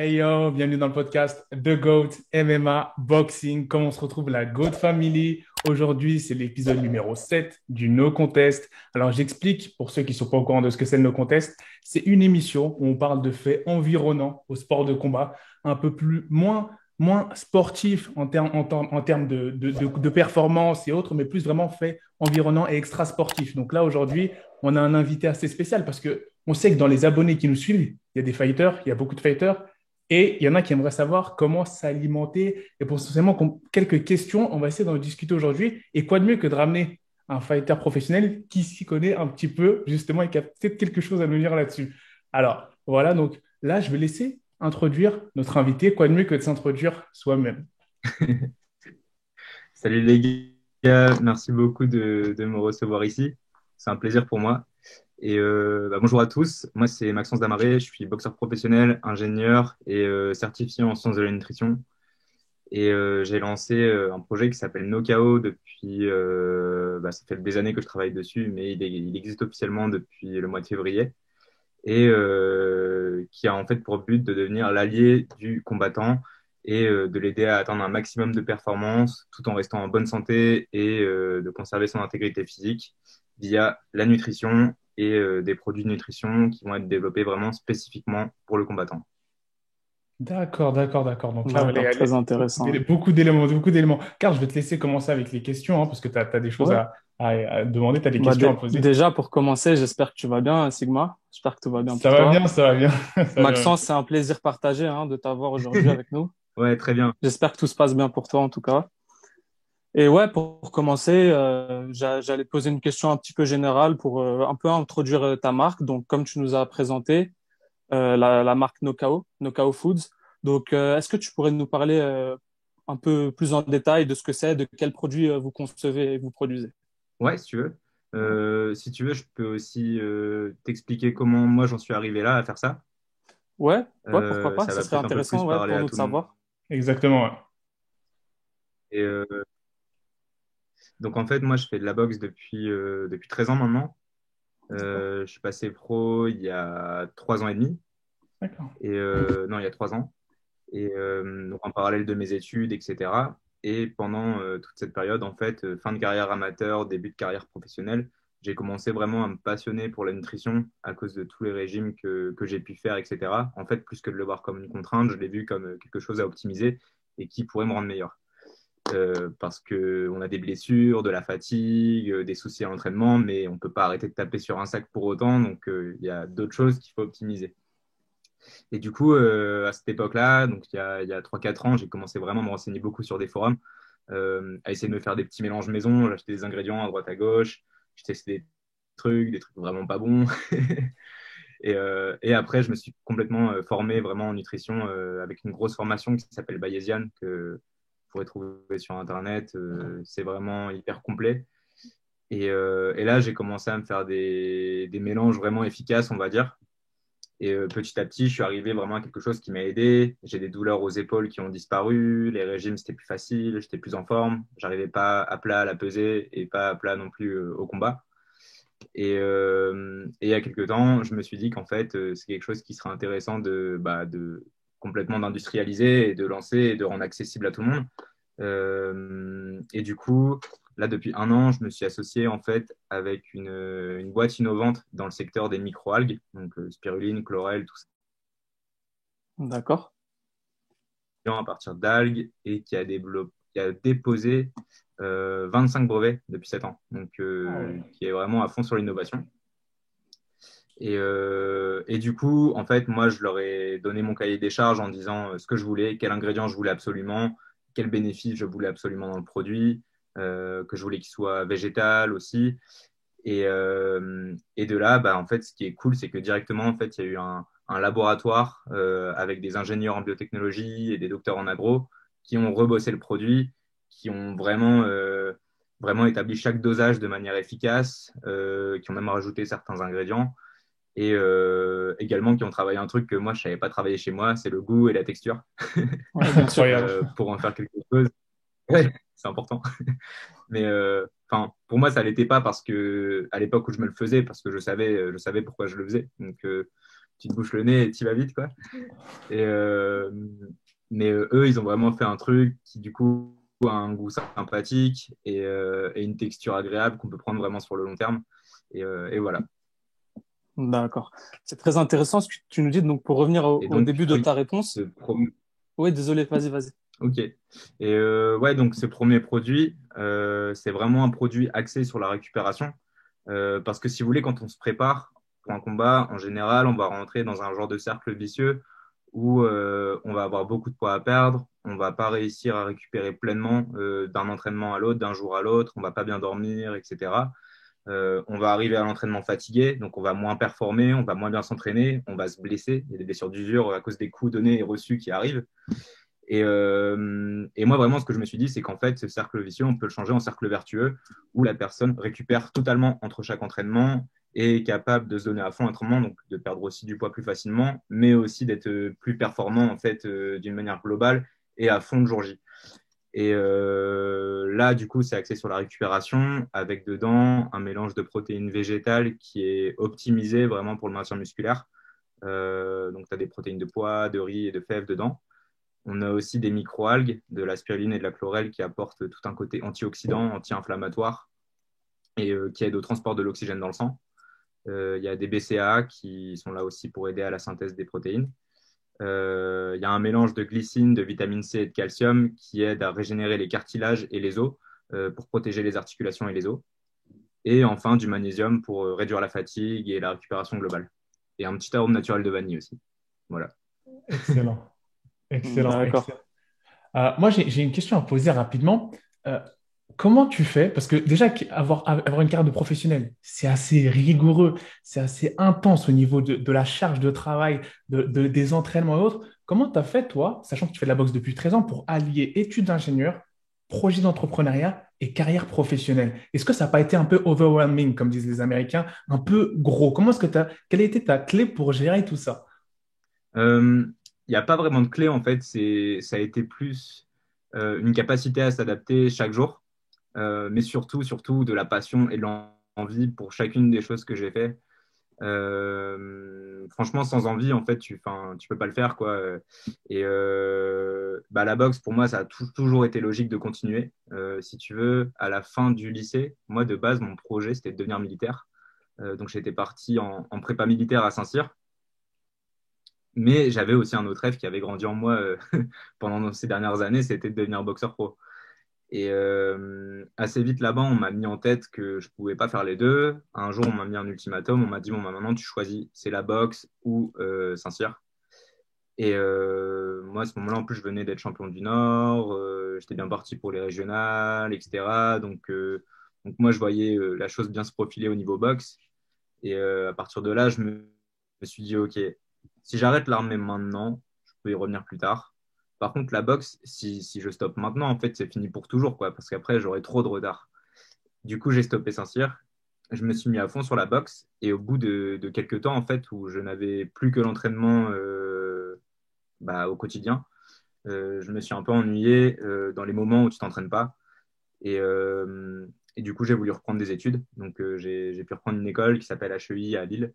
Hey yo, bienvenue dans le podcast The GOAT MMA Boxing. Comment on se retrouve la GOAT Family. Aujourd'hui, c'est l'épisode numéro 7 du No Contest. Alors, j'explique pour ceux qui ne sont pas au courant de ce que c'est le No Contest. C'est une émission où on parle de faits environnants au sport de combat, un peu plus, moins sportif en termes de performance et autres, mais plus vraiment faits environnants et extra sportifs. Donc là, aujourd'hui, on a un invité assez spécial parce que on sait que dans les abonnés qui nous suivent, il y a des fighters, il y a beaucoup de fighters. Et il y en a qui aimeraient savoir comment s'alimenter. Et potentiellement, quelques questions, on va essayer d'en discuter aujourd'hui. Et quoi de mieux que de ramener un fighter professionnel qui s'y connaît un petit peu, justement, et qui a peut-être quelque chose à nous dire là-dessus. Alors, voilà, donc là, je vais laisser introduire notre invité. Quoi de mieux que de s'introduire soi-même? Salut les gars, merci beaucoup de me recevoir ici. C'est un plaisir pour moi. Et bonjour à tous, moi c'est Maxence Damaré, je suis boxeur professionnel, ingénieur et certifié en sciences de la nutrition. Et j'ai lancé un projet qui s'appelle NoKao depuis, ça fait des années que je travaille dessus, mais il existe officiellement depuis le mois de février. Et qui a en fait pour but de devenir l'allié du combattant et de l'aider à atteindre un maximum de performance tout en restant en bonne santé et de conserver son intégrité physique via la nutrition et des produits de nutrition qui vont être développés vraiment spécifiquement pour le combattant. D'accord, d'accord, d'accord. Donc là, Voilà. allez, D'accord, allez, très intéressant. beaucoup d'éléments, beaucoup d'éléments. Car je vais te laisser commencer avec les questions, hein, parce que tu as des choses Ouais. à demander, tu as des Bah, questions à poser. déjà, pour commencer, j'espère que tu vas bien, Sigma. J'espère que tout va bien Ça pour va toi. bien, ça va bien. Ça va bien. Maxence, c'est un plaisir partagé, hein, de t'avoir aujourd'hui avec nous. Ouais, très bien. J'espère que tout se passe bien pour toi, en tout cas. Et ouais, pour commencer, j'allais te poser une question un petit peu générale pour un peu introduire ta marque. Donc, comme tu nous as présenté la marque Nokao, Nokao Foods. Donc, est-ce que tu pourrais nous parler un peu plus en détail de ce que c'est, de quels produits vous concevez et vous produisez? Ouais, si tu veux. Si tu veux, je peux aussi t'expliquer comment moi j'en suis arrivé là à faire ça. Ouais, ouais, pourquoi pas, Ça ça va serait peut-être un peu plus intéressant, ouais, parler pour à nous de tout le monde. savoir. Exactement, ouais. Et donc en fait, moi je fais de la boxe depuis 13 ans maintenant. D'accord, Je suis passé pro il y a 3 ans et demi. D'accord. Et non, il y a 3 ans. Et donc en parallèle de mes études, etc. Et pendant toute cette période, en fait, fin de carrière amateur, début de carrière professionnelle, j'ai commencé vraiment à me passionner pour la nutrition à cause de tous les régimes que j'ai pu faire, etc. En fait, plus que de le voir comme une contrainte, je l'ai vu comme quelque chose à optimiser et qui pourrait me rendre meilleur. Parce qu'on a des blessures, de la fatigue, des soucis à l'entraînement, mais on ne peut pas arrêter de taper sur un sac pour autant. Donc, il y a d'autres choses qu'il faut optimiser. Et du coup, à cette époque-là, donc il y a 3-4 ans, j'ai commencé vraiment à me renseigner beaucoup sur des forums, à essayer de me faire des petits mélanges maison. J'achetais des ingrédients à droite à gauche, je testais des trucs vraiment pas bons. Et après, je me suis complètement formé vraiment en nutrition avec une grosse formation qui s'appelle Bayesian, que vous pourrez trouver sur Internet. C'est vraiment hyper complet. Et là, j'ai commencé à me faire des mélanges vraiment efficaces, on va dire. Et petit à petit, je suis arrivé vraiment à quelque chose qui m'a aidé. J'ai des douleurs aux épaules qui ont disparu. Les régimes, c'était plus facile. J'étais plus en forme. J'arrivais pas à plat à la pesée et pas à plat non plus au combat. Et il y a quelques temps, je me suis dit qu'en fait, c'est quelque chose qui serait intéressant de complètement d'industrialiser et de lancer et de rendre accessible à tout le monde. Et du coup, là, depuis un an, je me suis associé en fait avec une boîte innovante dans le secteur des microalgues, donc spiruline, chlorelle, tout ça, d'accord. à partir d'algues et qui a déposé 25 brevets depuis 7 ans, donc Ah ouais. qui est vraiment à fond sur l'innovation. Et du coup, en fait, moi, je leur ai donné mon cahier des charges en disant ce que je voulais, quel ingrédient je voulais absolument, quel bénéfice je voulais absolument dans le produit, que je voulais qu'il soit végétal aussi. Et de là, bah, en fait, ce qui est cool, c'est que directement, en fait, il y a eu un laboratoire avec des ingénieurs en biotechnologie et des docteurs en agro qui ont rebossé le produit, qui ont vraiment établi chaque dosage de manière efficace, qui ont même rajouté certains ingrédients et également qui ont travaillé un truc que moi, je ne savais pas travailler chez moi, c'est le goût et la texture Ouais, bien sûr. Incroyable. pour en faire quelque chose. Ouais, c'est important. Mais pour moi, ça l'était pas parce que à l'époque où je me le faisais, parce que je savais pourquoi je le faisais. Donc, tu te bouches le nez et tu vas vite, quoi. Et, mais eux, ils ont vraiment fait un truc qui, du coup, a un goût sympathique et une texture agréable qu'on peut prendre vraiment sur le long terme. Et voilà. D'accord. C'est très intéressant ce que tu nous dis. Donc, pour revenir Et au donc, début de ta réponse. ce premier... Oui, désolé, vas-y, vas-y. Ok. Et ouais, donc ce premier produit, c'est vraiment un produit axé sur la récupération. Parce que si vous voulez, quand on se prépare pour un combat, en général, on va rentrer dans un genre de cercle vicieux où on va avoir beaucoup de poids à perdre, on va pas réussir à récupérer pleinement d'un entraînement à l'autre, d'un jour à l'autre, on va pas bien dormir, etc. On va arriver à l'entraînement fatigué, donc on va moins performer, on va moins bien s'entraîner, on va se blesser. Il y a des blessures d'usure à cause des coups donnés et reçus qui arrivent. Et moi, vraiment, ce que je me suis dit, c'est qu'en fait, ce cercle vicieux, on peut le changer en cercle vertueux où la personne récupère totalement entre chaque entraînement et est capable de se donner à fond l'entraînement, donc de perdre aussi du poids plus facilement, mais aussi d'être plus performant, en fait, d'une manière globale et à fond le jour J. Et là, du coup, c'est axé sur la récupération avec dedans un mélange de protéines végétales qui est optimisé vraiment pour le maintien musculaire. Donc, tu as des protéines de pois, de riz et de fèves dedans. On a aussi des microalgues, de la spiruline et de la chlorelle qui apportent tout un côté antioxydant, anti-inflammatoire et qui aident au transport de l'oxygène dans le sang. Il y a des BCAA qui sont là aussi pour aider à la synthèse des protéines. Il y a un mélange de glycine, de vitamine C et de calcium qui aide à régénérer les cartilages et les os pour protéger les articulations et les os. Et enfin, du magnésium pour réduire la fatigue et la récupération globale. Et un petit arôme naturel de vanille aussi. Voilà. Excellent. Excellent, D'accord. excellent. Moi, j'ai une question à poser rapidement. Euh, Comment tu fais? Parce que déjà, avoir une carrière de professionnel, c'est assez rigoureux, c'est assez intense au niveau de la charge de travail, des entraînements et autres. Comment tu as fait, toi, sachant que tu fais de la boxe depuis 13 ans, pour allier études d'ingénieur, projet d'entrepreneuriat et carrière professionnelle? Est-ce que ça n'a pas été un peu overwhelming, comme disent les Américains, un peu gros? Quelle a été ta clé pour gérer tout ça? Il n'y a pas vraiment de clé en fait, ça a été plus une capacité à s'adapter chaque jour, mais surtout de la passion et de l'envie pour chacune des choses que j'ai fait. Franchement, sans envie, en fait, tu peux pas le faire, quoi. Et bah, la boxe, pour moi, ça a toujours été logique de continuer. Si tu veux, à la fin du lycée, moi, de base, mon projet, c'était de devenir militaire. Donc, j'étais parti en prépa militaire à Saint-Cyr. Mais j'avais aussi un autre rêve qui avait grandi en moi pendant ces dernières années, c'était de devenir boxeur pro. Et assez vite là-bas, on m'a mis en tête que je pouvais pas faire les deux. Un jour, on m'a mis un ultimatum, on m'a dit, bon, bah, maintenant, tu choisis, c'est la boxe ou Saint-Cyr. Et moi, à ce moment-là, en plus, je venais d'être champion du Nord, j'étais bien parti pour les régionales, etc. Donc moi, je voyais la chose bien se profiler au niveau boxe. Et à partir de là, me suis dit, OK, si j'arrête l'armée maintenant, je peux y revenir plus tard. Par contre, la boxe, si je stoppe maintenant, en fait, c'est fini pour toujours, quoi, parce qu'après, j'aurai trop de retard. Du coup, j'ai stoppé Saint-Cyr. Je me suis mis à fond sur la boxe. Et au bout de quelques temps, en fait, où je n'avais plus que l'entraînement bah, au quotidien, je me suis un peu ennuyé dans les moments où tu t'entraînes pas. Et du coup, j'ai voulu reprendre des études. Donc, j'ai pu reprendre une école qui s'appelle HEI à Lille,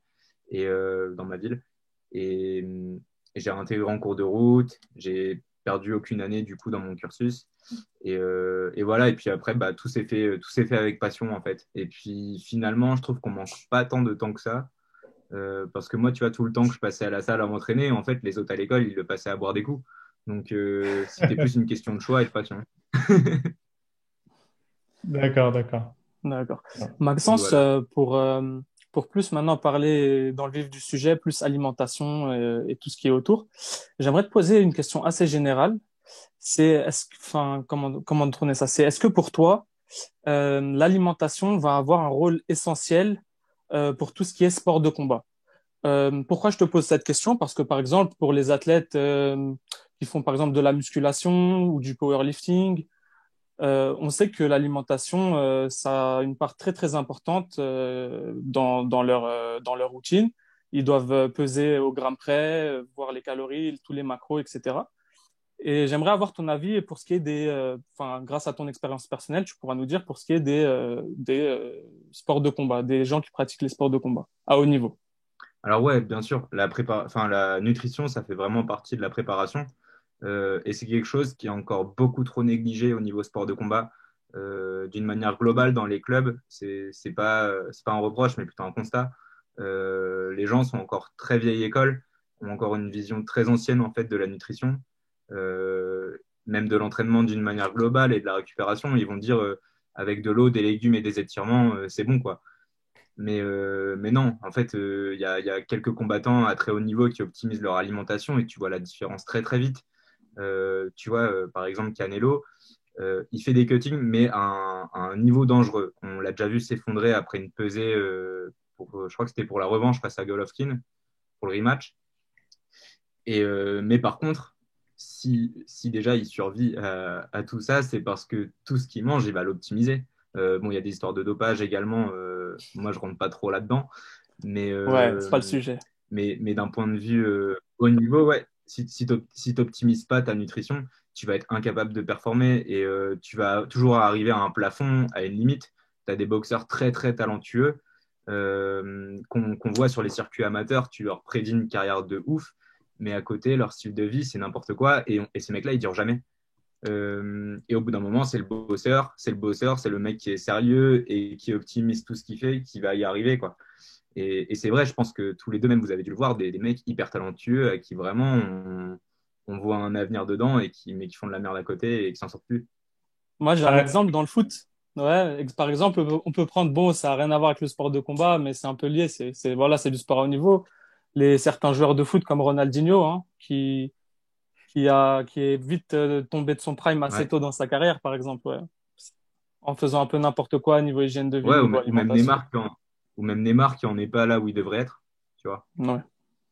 et dans ma ville. Et, et j'ai intégré en cours de route. J'ai perdu aucune année du coup dans mon cursus. Et voilà. Et puis après, bah, tout s'est fait avec passion en fait. Et puis finalement, je trouve qu'on manque pas tant de temps que ça. Parce que moi, tu vois, tout le temps que je passais à la salle à m'entraîner, en fait, les autres à l'école, ils le passaient à boire des coups. Donc, c'était plus une question de choix et de passion. D'accord, d'accord. D'accord. Donc, Maxence, voilà. pour plus maintenant parler dans le vif du sujet, plus alimentation et tout ce qui est autour, j'aimerais te poser une question assez générale. Enfin, comment tourner ça? C'est, est-ce que pour toi, l'alimentation va avoir un rôle essentiel pour tout ce qui est sport de combat? Pourquoi je te pose cette question? Parce que par exemple, pour les athlètes qui font par exemple de la musculation ou du powerlifting, on sait que l'alimentation, ça a une part très très importante dans leur routine. Ils doivent peser au gramme près, voir les calories, tous les macros, etc. Et j'aimerais avoir ton avis pour ce qui est enfin, grâce à ton expérience personnelle, tu pourras nous dire pour ce qui est des sports de combat, des gens qui pratiquent les sports de combat à haut niveau. Alors ouais, bien sûr, la nutrition, ça fait vraiment partie de la préparation. Et c'est quelque chose qui est encore beaucoup trop négligé au niveau sport de combat. D'une manière globale, dans les clubs, c'est pas un reproche, mais plutôt un constat. Les gens sont encore très vieille école, ont encore une vision très ancienne en fait de la nutrition, même de l'entraînement d'une manière globale et de la récupération. Ils vont dire avec de l'eau, des légumes et des étirements, c'est bon quoi. Mais non, en fait, y a quelques combattants à très haut niveau qui optimisent leur alimentation et tu vois la différence très très vite. Tu vois, par exemple, Canelo, il fait des cuttings, mais à un niveau dangereux. On l'a déjà vu s'effondrer après une pesée, je crois que c'était pour la revanche face à Golovkin, pour le rematch. Mais par contre, si déjà il survit à tout ça, c'est parce que tout ce qu'il mange, il va l'optimiser. Bon, il y a des histoires de dopage également. Moi, je rentre pas trop là-dedans. Mais, Ouais, c'est pas le sujet. mais d'un point de vue haut niveau, ouais, si tu n'optimises pas ta nutrition, tu vas être incapable de performer et tu vas toujours arriver à un plafond, à une limite. Tu as des boxeurs très, très talentueux qu'on voit sur les circuits amateurs. Tu leur prédis une carrière de ouf, mais à côté, leur style de vie, c'est n'importe quoi. Et ces mecs-là, ils durent jamais. Et au bout d'un moment, c'est le mec qui est sérieux et qui optimise tout ce qu'il fait, qui va y arriver, quoi. Et c'est vrai, je pense que tous les deux, même, vous avez dû le voir, des mecs hyper talentueux à qui vraiment on voit un avenir dedans mais qui font de la merde à côté et qui s'en sortent plus. Moi, j'ai un Euh, exemple dans le foot. Ouais, par exemple, on peut prendre, bon, ça n'a rien à voir avec le sport de combat, mais c'est un peu lié. Voilà, c'est du sport à haut niveau. Certains joueurs de foot comme Ronaldinho, hein, qui est vite tombé de son prime assez Ouais, tôt dans sa carrière, par exemple, ouais. En faisant un peu n'importe quoi niveau hygiène de vie, ouais niveau ou même alimentation. Neymar qui en est pas là où il devrait être, tu vois. Ouais,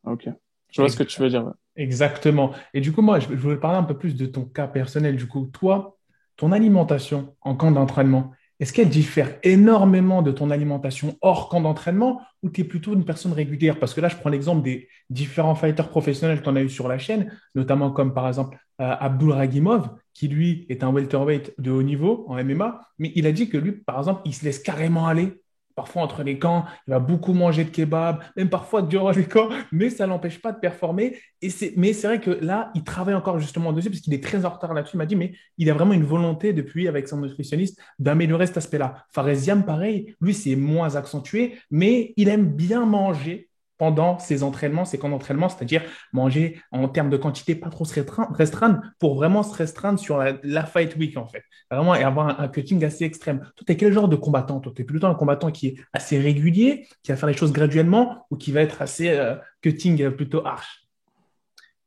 ok. Je vois ce ex- que tu veux dire. Ouais. Exactement. Et du coup, moi, je voulais parler un peu plus de ton cas personnel. Du coup, toi, ton alimentation en camp d'entraînement, est-ce qu'elle diffère énormément de ton alimentation hors camp d'entraînement ou tu es plutôt une personne régulière? Parce que là, je prends l'exemple des différents fighters professionnels qu'on a eu sur la chaîne, notamment comme par exemple Abdul Ragimov, qui lui est un welterweight de haut niveau en MMA, mais il a dit que lui, par exemple, il se laisse carrément aller. Parfois, entre les camps, il va beaucoup manger de kebab, même parfois durant les camps, mais ça ne l'empêche pas de performer. Mais c'est vrai que là, il travaille encore justement dessus, parce qu'il est très en retard là-dessus. Il m'a dit, mais il a vraiment une volonté depuis, avec son nutritionniste, d'améliorer cet aspect-là. Faresiam, pareil, lui, c'est moins accentué, mais il aime bien manger pendant ses entraînements, ses camps d'entraînement, c'est-à-dire manger en termes de quantité, pas trop se restreindre pour vraiment se restreindre sur la fight week, en fait. Vraiment, et avoir un cutting assez extrême. Toi, tu es quel genre de combattant? Toi, tu es plutôt un combattant qui est assez régulier, qui va faire les choses graduellement, ou qui va être assez cutting plutôt harsh?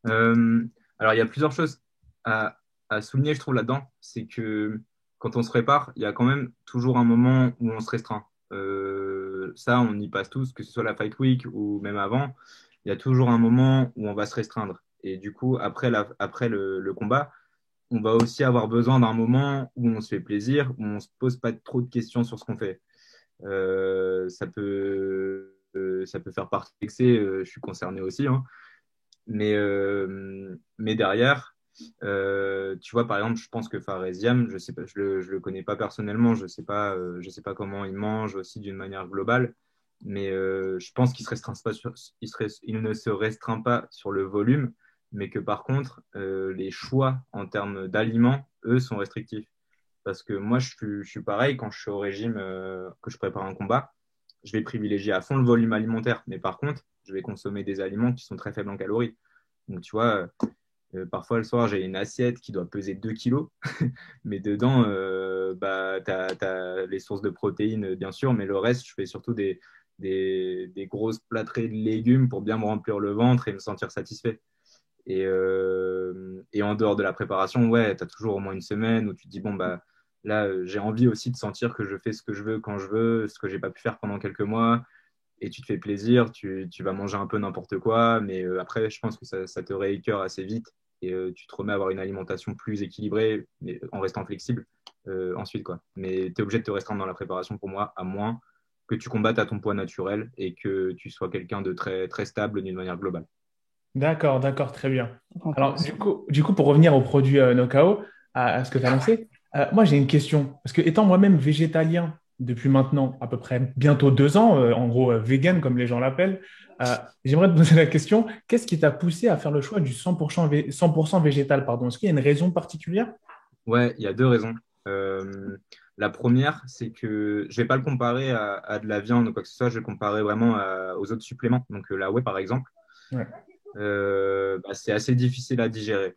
Euh, alors, il y a plusieurs choses à souligner, je trouve, là-dedans. C'est que quand on se prépare, il y a quand même toujours un moment où on se restreint. Ça, on y passe tous, que ce soit la Fight Week ou même avant. Il y a toujours un moment où on va se restreindre. Et du coup, après le combat, on va aussi avoir besoin d'un moment où on se fait plaisir, où on se pose pas trop de questions sur ce qu'on fait. Ça peut faire partie de l'excès, je suis concerné aussi, hein. Mais derrière, tu vois, par exemple, je pense que Faresiam, je sais pas, je le connais pas personnellement, je sais pas comment il mange aussi d'une manière globale, mais je pense qu'il se restreint pas il ne se restreint pas sur le volume, mais que par contre, les choix en termes d'aliments, eux, sont restrictifs. Parce que moi, je suis pareil quand je suis au régime, que je prépare un combat, je vais privilégier à fond le volume alimentaire, mais par contre, je vais consommer des aliments qui sont très faibles en calories. Donc, tu vois, parfois le soir, j'ai une assiette qui doit peser 2 kilos, mais dedans, bah, tu as les sources de protéines, bien sûr, mais le reste, je fais surtout des grosses plâtrées de légumes pour bien me remplir le ventre et me sentir satisfait. Et en dehors de la préparation, ouais, tu as toujours au moins une semaine où tu te dis, bon, bah, là, j'ai envie aussi de sentir que je fais ce que je veux quand je veux, ce que j'ai pas pu faire pendant quelques mois et tu te fais plaisir, tu vas manger un peu n'importe quoi, mais après, je pense que ça te réécœure assez vite et tu te remets à avoir une alimentation plus équilibrée, mais en restant flexible ensuite, quoi. Mais tu es obligé de te restreindre dans la préparation pour moi, à moins que tu combattes à ton poids naturel et que tu sois quelqu'un de très, très stable d'une manière globale. D'accord, d'accord, très bien. Alors, Intéressant. du coup, pour revenir au produit Knockout, à ce que tu as lancé, moi j'ai une question. Parce que étant moi-même végétalien depuis maintenant à peu près bientôt 2 ans, en gros vegan comme les gens l'appellent. J'aimerais te poser la question, qu'est-ce qui t'a poussé à faire le choix du 100% végétal, pardon? Est-ce qu'il y a une raison particulière? Ouais, il y a deux raisons. Euh, la première, c'est que je vais pas le comparer à de la viande ou quoi que ce soit, je vais le comparer vraiment aux autres suppléments. Donc la whey, par exemple, Ouais. bah, c'est assez difficile à digérer.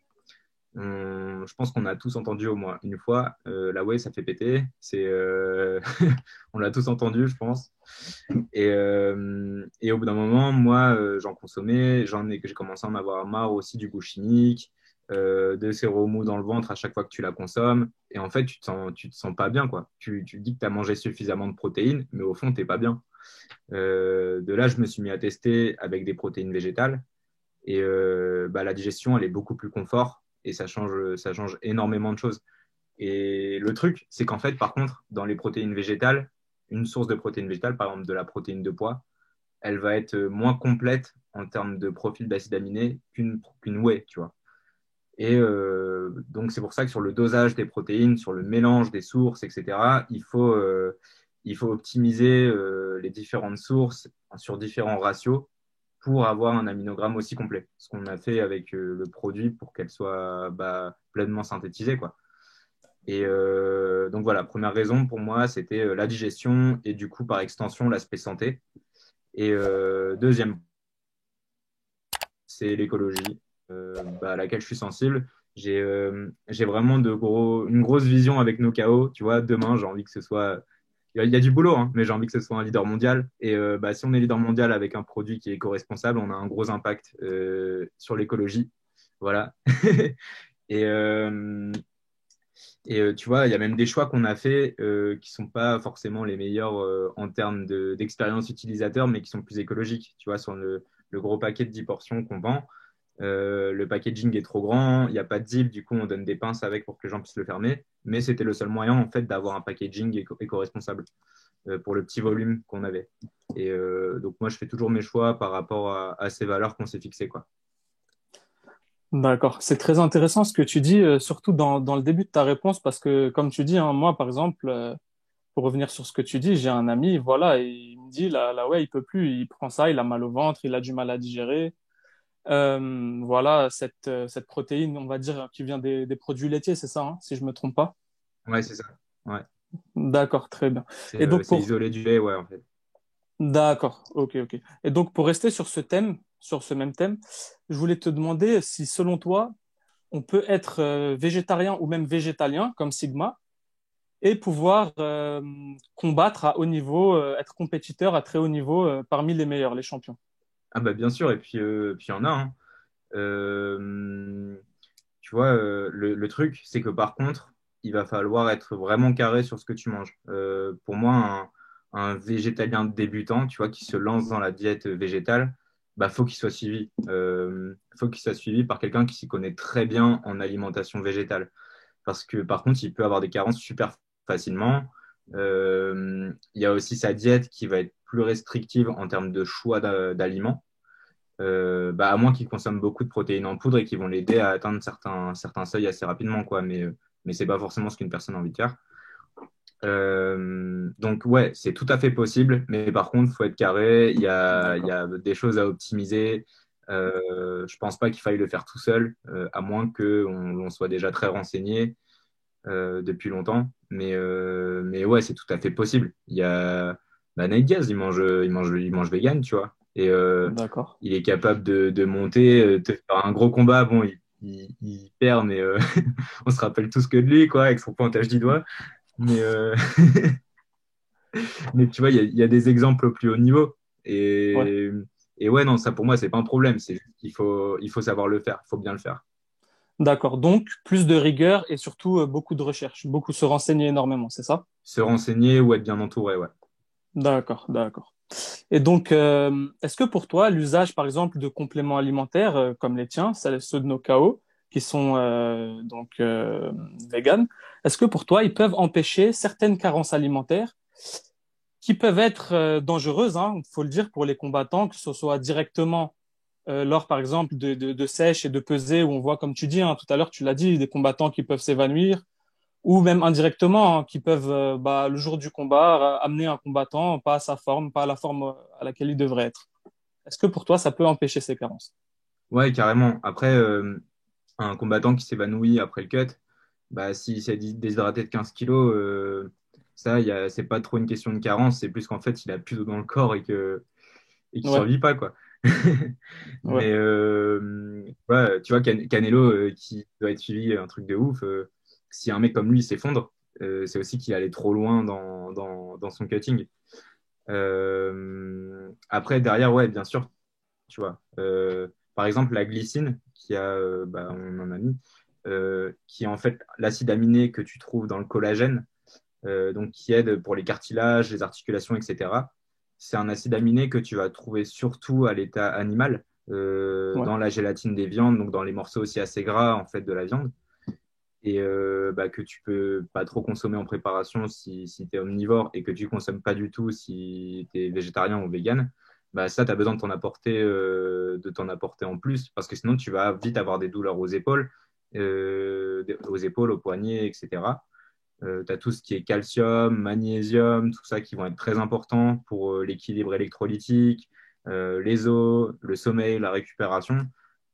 Je pense qu'on a tous entendu au moins une fois, la whey, ça fait péter. On l'a tous entendu, je pense. Et au bout d'un moment, moi, j'en consommais, j'ai commencé à en avoir marre aussi du goût chimique, de ces remous dans le ventre à chaque fois que tu la consommes. Et en fait, tu te sens pas bien, quoi. Tu dis que tu as mangé suffisamment de protéines, mais au fond, t'es pas bien. De là, je me suis mis à tester avec des protéines végétales. Et bah, la digestion, elle est beaucoup plus confort et ça change énormément de choses. Et le truc, c'est qu'en fait, par contre, dans les protéines végétales, une source de protéines végétales, par exemple de la protéine de pois, elle va être moins complète en termes de profil d'acides aminés qu'une whey, tu vois. Et donc, c'est pour ça que sur le dosage des protéines, sur le mélange des sources, etc., il faut optimiser les différentes sources sur différents ratios pour avoir un aminogramme aussi complet. Ce qu'on a fait avec le produit pour qu'elle soit bah, pleinement synthétisée, quoi. Et donc voilà, première raison pour moi, c'était la digestion et du coup, par extension, l'aspect santé. Et deuxième, c'est l'écologie, bah, à laquelle je suis sensible. J'ai vraiment une grosse vision avec nos KO. Tu vois, demain, j'ai envie que ce soit. Il y a du boulot, hein, mais j'ai envie que ce soit un leader mondial. Et bah, si on est leader mondial avec un produit qui est éco-responsable, on a un gros impact sur l'écologie. Voilà. Et, tu vois, il y a même des choix qu'on a fait qui sont pas forcément les meilleurs en termes d'expérience utilisateur, mais qui sont plus écologiques. Tu vois, sur le gros paquet de 10 portions qu'on vend, le packaging est trop grand, il n'y a pas de zip, du coup, on donne des pinces avec pour que les gens puissent le fermer. Mais c'était le seul moyen, en fait, d'avoir un packaging éco-responsable pour le petit volume qu'on avait. Et donc, moi, je fais toujours mes choix par rapport à ces valeurs qu'on s'est fixées, quoi. D'accord. C'est très intéressant ce que tu dis, surtout dans le début de ta réponse, parce que comme tu dis, hein, moi, par exemple, pour revenir sur ce que tu dis, j'ai un ami, voilà, et il me dit, là, ouais, il peut plus, il prend ça, il a mal au ventre, il a du mal à digérer. Voilà, cette protéine, on va dire, qui vient des produits laitiers, c'est ça, hein, si je me trompe pas. Ouais, c'est ça. Ouais. D'accord, très bien. Et donc C'est pour, isolé du lait, ouais, en fait. d'accord, ok, ok. Et donc pour rester sur ce thème, sur ce même thème, je voulais te demander si selon toi, on peut être végétarien ou même végétalien comme Sigma et pouvoir combattre à haut niveau, être compétiteur à très haut niveau parmi les meilleurs, les champions. Ah bah bien sûr, et puis il y en a, hein. Euh, Tu vois, le truc, c'est que par contre, il va falloir être vraiment carré sur ce que tu manges. Pour moi, un végétalien débutant, tu vois, qui se lance dans la diète végétale, bah, faut qu'il soit suivi. Faut qu'il soit suivi par quelqu'un qui s'y connaît très bien en alimentation végétale. Parce que par contre, il peut avoir des carences super facilement. Il y a aussi sa diète qui va être plus restrictive en termes de choix d'aliments. Bah, à moins qu'ils consomment beaucoup de protéines en poudre et qui vont l'aider à atteindre certains seuils assez rapidement, quoi. Mais c'est pas forcément ce qu'une personne a envie de faire. Donc ouais, c'est tout à fait possible, mais par contre, il faut être carré. Il y a des choses à optimiser. Je pense pas qu'il faille le faire tout seul, à moins qu'on soit déjà très renseigné depuis longtemps. Mais ouais, c'est tout à fait possible. Il y a bah, Nate Diaz, il mange vegan, tu vois. Et D'accord. il est capable de monter, de faire un gros combat. Bon, il perd, mais on se rappelle tous que de lui, quoi, avec son pointage du doigt. Mais, mais tu vois, il y a des exemples au plus haut niveau. Ouais. Et, et ouais, non, ça pour moi, c'est pas un problème. C'est juste il faut savoir le faire. Il faut bien le faire. D'accord. Donc, plus de rigueur et surtout beaucoup de recherche, beaucoup se renseigner énormément, c'est ça? Se renseigner ou être bien entouré, ouais. D'accord, d'accord. Et donc, est-ce que pour toi, l'usage, par exemple, de compléments alimentaires comme les tiens, ceux de nos KO, qui sont véganes, est-ce que pour toi, ils peuvent empêcher certaines carences alimentaires qui peuvent être dangereuses, hein, il faut le dire, pour les combattants, que ce soit directement lors, par exemple, de sèche et de pesée, où on voit, comme tu dis, hein, tout à l'heure, tu l'as dit, des combattants qui peuvent s'évanouir, ou même indirectement, hein, qui peuvent, le jour du combat, amener un combattant pas à sa forme, pas à la forme à laquelle il devrait être. Est-ce que pour toi, ça peut empêcher ces carences? Ouais, carrément. Après, un combattant qui s'évanouit après le cut, bah, s'il s'est déshydraté de 15 kilos, ça, c'est pas trop une question de carence, c'est plus qu'en fait, il a plus d'eau dans le corps et qu'il Ouais, survit pas, quoi. ouais, Mais ouais, tu vois, Canelo, qui doit être suivi, un truc de ouf, si un mec comme lui s'effondre, c'est aussi qu'il allait trop loin dans son cutting. Après, derrière, ouais, bien sûr, tu vois. Par exemple, la glycine, on en a mis, qui est en fait l'acide aminé que tu trouves dans le collagène, donc qui aide pour les cartilages, les articulations, etc. C'est un acide aminé que tu vas trouver surtout à l'état animal, ouais, dans la gélatine des viandes, donc dans les morceaux aussi assez gras en fait de la viande, et que tu peux pas trop consommer en préparation si tu es omnivore et que tu consommes pas du tout si tu es végétarien ou vegan. Bah ça, tu as besoin de t'en apporter en plus, parce que sinon tu vas vite avoir des douleurs aux épaules, aux poignets, etc. Tu as tout ce qui est calcium, magnésium, tout ça qui vont être très importants pour l'équilibre électrolytique, les os, le sommeil, la récupération.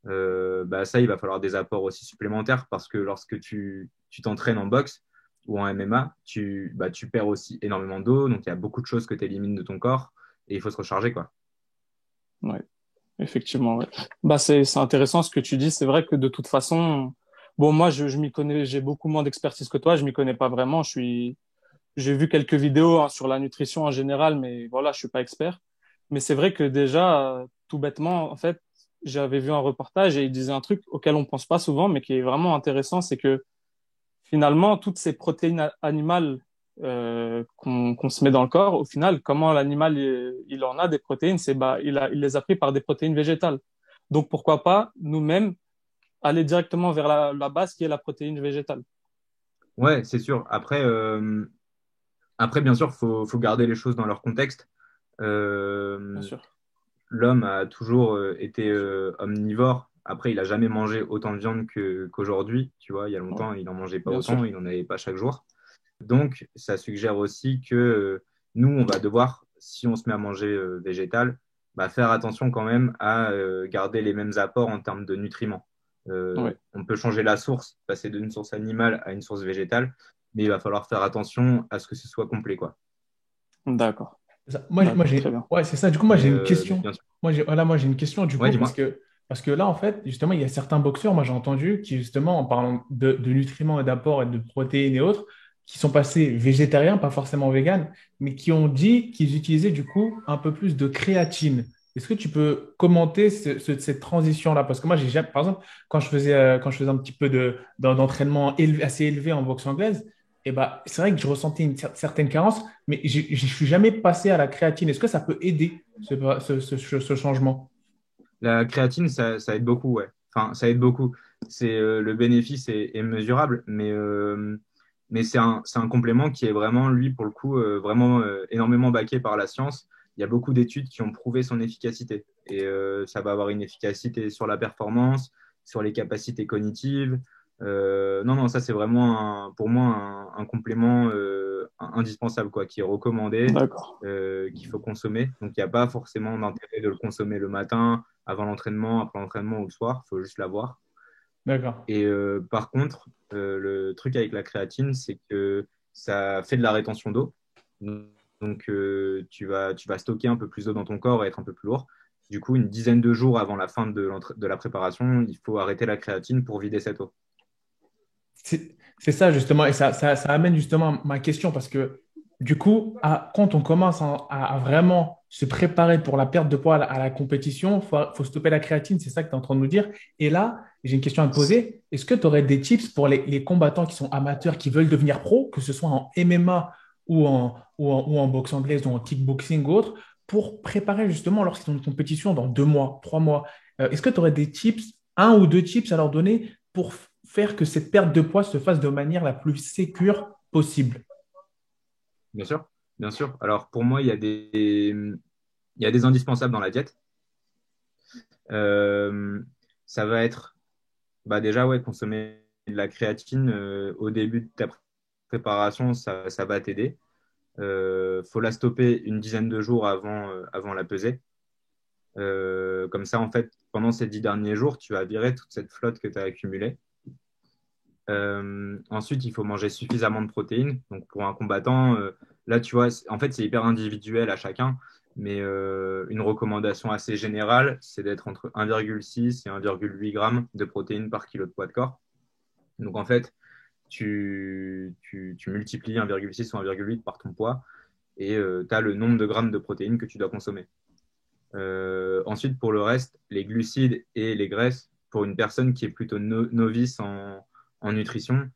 Ça, il va falloir des apports aussi supplémentaires parce que lorsque tu t'entraînes en boxe ou en MMA, tu perds aussi énormément d'eau. Donc, il y a beaucoup de choses que tu élimines de ton corps et il faut se recharger, quoi. ouais, effectivement, ouais. C'est intéressant ce que tu dis. C'est vrai que de toute façon, bon, moi, je m'y connais, j'ai beaucoup moins d'expertise que toi. Je m'y connais pas vraiment. J'ai vu quelques vidéos, hein, sur la nutrition en général, mais voilà, je suis pas expert. Mais c'est vrai que déjà, tout bêtement, en fait, j'avais vu un reportage et il disait un truc auquel on pense pas souvent, mais qui est vraiment intéressant, c'est que finalement, toutes ces protéines animales, qu'on se met dans le corps, au final, comment l'animal il en a des protéines, il les a pris par des protéines végétales. Donc pourquoi pas nous-mêmes aller directement vers la base qui est la protéine végétale. Ouais, c'est sûr. Après, bien sûr, faut garder les choses dans leur contexte. Bien Euh, sûr, L'homme a toujours été omnivore. Après, il a jamais mangé autant de viande qu'aujourd'hui. Tu vois, il y a ouais, longtemps, il n'en mangeait pas bien autant, sûr. il n'en avait pas chaque jour. Donc, ça suggère aussi que nous, on va devoir, si on se met à manger végétal, faire attention quand même à garder les mêmes apports en termes de nutriments. Ouais, On peut changer la source, passer d'une source animale à une source végétale, mais il va falloir faire attention à ce que ce soit complet, quoi. d'accord, Moi, d'accord, très j'ai, bien. ouais, c'est ça. Du coup, moi, j'ai une Mais question. bien sûr. Moi, j'ai une question, du Ouais, coup, dis-moi. parce que là, en fait, justement, il y a certains boxeurs, moi, j'ai entendu, qui, justement, en parlant de nutriments et d'apports et de protéines et autres, qui sont passés végétariens, pas forcément véganes, mais qui ont dit qu'ils utilisaient, du coup, un peu plus de créatine. Est-ce que tu peux commenter cette transition-là? Parce que moi, par exemple, quand je faisais un petit peu d'entraînement assez élevé en boxe anglaise, et bah, c'est vrai que je ressentais une certaine carence, mais je ne suis jamais passé à la créatine. Est-ce que ça peut aider ce changement? La créatine, ça aide beaucoup, ouais. Enfin, ça aide beaucoup. Le bénéfice est mesurable, mais c'est un complément qui est vraiment, lui, pour le coup, vraiment énormément baqué par la science. Il y a beaucoup d'études qui ont prouvé son efficacité. Et ça va avoir une efficacité sur la performance, sur les capacités cognitives. Non, non, ça, c'est vraiment, pour moi, un complément indispensable, quoi, qui est recommandé, D'accord, qu'il faut consommer. Donc, il n'y a pas forcément d'intérêt de le consommer le matin avant l'entraînement, après l'entraînement ou le soir, il faut juste l'avoir. D'accord. Et par contre, le truc avec la créatine, c'est que ça fait de la rétention d'eau. Donc, tu vas stocker un peu plus d'eau dans ton corps et être un peu plus lourd. Du coup, une dizaine de jours avant la fin de la préparation, il faut arrêter la créatine pour vider cette eau. C'est ça justement, et ça amène justement ma question parce que du coup, quand on commence à vraiment se préparer pour la perte de poids à la compétition, faut stopper la créatine, c'est ça que tu es en train de nous dire. Et là, j'ai une question à te poser. Est-ce que tu aurais des tips pour les combattants qui sont amateurs, qui veulent devenir pro, que ce soit en MMA ou en boxe anglaise ou en kickboxing ou autre, pour préparer justement lorsqu'ils ont une compétition dans 2 mois, 3 mois? Est-ce que tu aurais des tips, un ou deux tips à leur donner pour faire que cette perte de poids se fasse de manière la plus sécure possible? Bien sûr, bien sûr. Alors, pour moi, il y a des indispensables dans la diète. Euh, Ça va être déjà, ouais, consommer de la créatine au début de ta préparation, ça va t'aider. Faut la stopper une dizaine de jours avant la pesée. Comme ça, en fait, pendant ces 10 derniers jours, tu vas virer toute cette flotte que tu as accumulée. Ensuite, il faut manger suffisamment de protéines. Donc, pour un combattant, là, tu vois, en fait, c'est hyper individuel à chacun. Mais une recommandation assez générale, c'est d'être entre 1,6 et 1,8 grammes de protéines par kilo de poids de corps. Donc, en fait, tu multiplies 1,6 ou 1,8 par ton poids et tu as le nombre de grammes de protéines que tu dois consommer. Ensuite, pour le reste, les glucides et les graisses, pour une personne qui est plutôt novice en nutrition,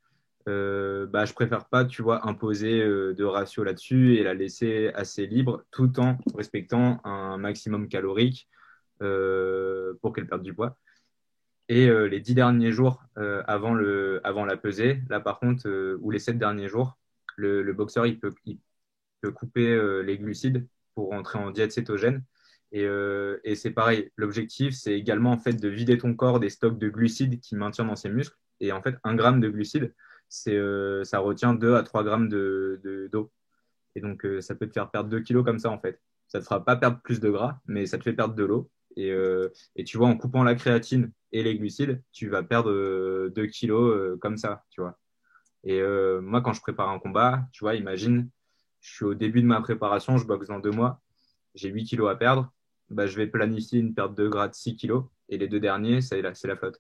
je préfère pas, tu vois, imposer de ratio là-dessus et la laisser assez libre tout en respectant un maximum calorique pour qu'elle perde du poids. Et les 10 derniers jours avant la pesée, là par contre, ou les 7 derniers jours, le boxeur il peut couper les glucides pour entrer en diète cétogène. Et c'est pareil, l'objectif, c'est également en fait de vider ton corps des stocks de glucides qui maintiennent dans ses muscles. Et en fait, 1 gramme de glucides, ça retient 2 à 3 grammes d'eau. Et donc, ça peut te faire perdre 2 kilos comme ça, en fait. Ça ne te fera pas perdre plus de gras, mais ça te fait perdre de l'eau. Et tu vois, en coupant la créatine et les glucides, tu vas perdre 2 kilos comme ça, tu vois. Et moi, quand je prépare un combat, tu vois, imagine, je suis au début de ma préparation, je boxe dans 2 mois, j'ai 8 kilos à perdre, je vais planifier une perte de gras de 6 kilos, et les 2 derniers, c'est la flotte.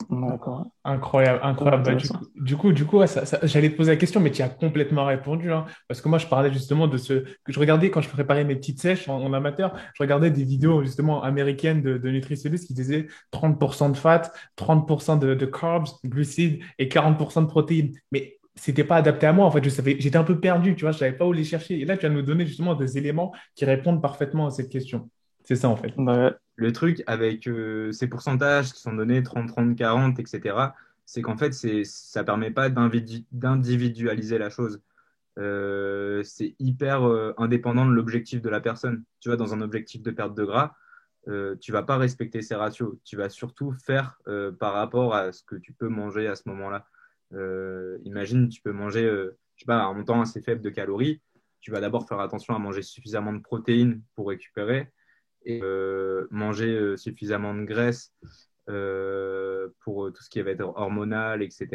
D'accord. Incroyable, Très incroyable. intéressant. Ouais, j'allais te poser la question, mais tu as complètement répondu, hein. Parce que moi, je parlais justement de ce que je regardais quand je préparais mes petites sèches en amateur. Je regardais des vidéos justement américaines de nutritionnistes qui disaient 30% de fat, 30% de carbs, glucides et 40% de protéines. Mais c'était pas adapté à moi. En fait, j'étais un peu perdu, tu vois, je savais pas où les chercher. Et là, tu vas nous donner justement des éléments qui répondent parfaitement à cette question. C'est ça, en fait. Bah, Le truc avec ces pourcentages qui sont donnés, 30, 30, 40, etc., c'est qu'en fait, ça permet pas d'individualiser la chose. C'est hyper indépendant de l'objectif de la personne. Tu vois, dans un objectif de perte de gras, tu vas pas respecter ces ratios. Tu vas surtout faire par rapport à ce que tu peux manger à ce moment-là. Imagine, tu peux manger, je sais pas, un montant assez faible de calories. Tu vas d'abord faire attention à manger suffisamment de protéines pour récupérer et manger suffisamment de graisse pour tout ce qui va être hormonal, etc.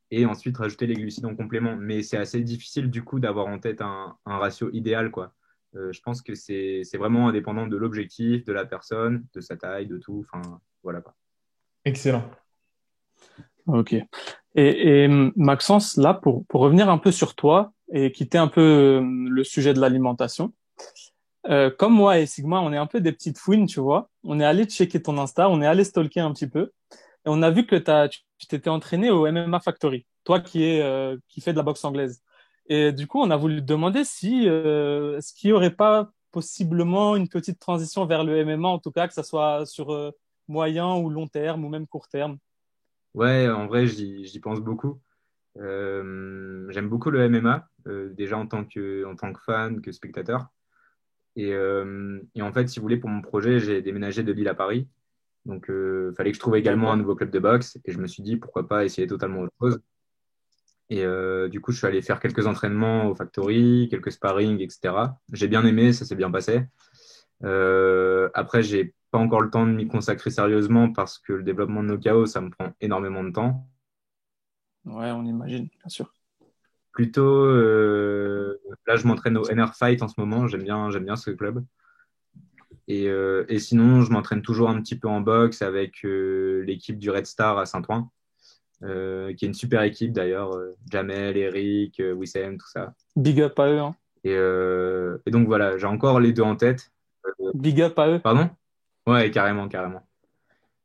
Et ensuite rajouter les glucides en complément. Mais c'est assez difficile du coup d'avoir en tête un ratio idéal, quoi. Je pense que c'est vraiment indépendant de l'objectif, de la personne, de sa taille, de tout. Enfin, voilà quoi. Excellent. ok. Maxence, là, pour revenir un peu sur toi et quitter un peu le sujet de l'alimentation, comme moi et Sigma, on est un peu des petites fouines, tu vois. On est allé checker ton Insta, on est allé stalker un petit peu. Et on a vu que tu t'étais entraîné au MMA Factory, toi qui fais de la boxe anglaise. Et du coup, on a voulu te demander si est-ce qu'il y aurait pas possiblement une petite transition vers le MMA, en tout cas, que ça soit sur moyen ou long terme ou même court terme. Ouais, en vrai, j'y pense beaucoup. J'aime beaucoup le MMA, déjà en tant que fan, que spectateur. Et en fait, si vous voulez, pour mon projet, j'ai déménagé de Lille à Paris. Donc, il fallait que je trouve également un D'accord. nouveau club de boxe. Et je me suis dit, pourquoi pas essayer totalement autre chose. Et du coup, je suis allé faire quelques entraînements au Factory, quelques sparring, etc. J'ai bien aimé, ça s'est bien passé. Après, j'ai pas encore le temps de m'y consacrer sérieusement parce que le développement de nos KO, ça me prend énormément de temps. Ouais, on imagine, bien sûr. Plutôt, là, je m'entraîne au NR Fight en ce moment. J'aime bien ce club. Et sinon, je m'entraîne toujours un petit peu en boxe avec l'équipe du Red Star à Saint-Ouen, qui est une super équipe d'ailleurs. Jamel, Eric, Wissem, tout ça. Big up à eux, hein. Et donc voilà, j'ai encore les deux en tête. Euh, Big up à eux. Pardon? Ouais, carrément, carrément.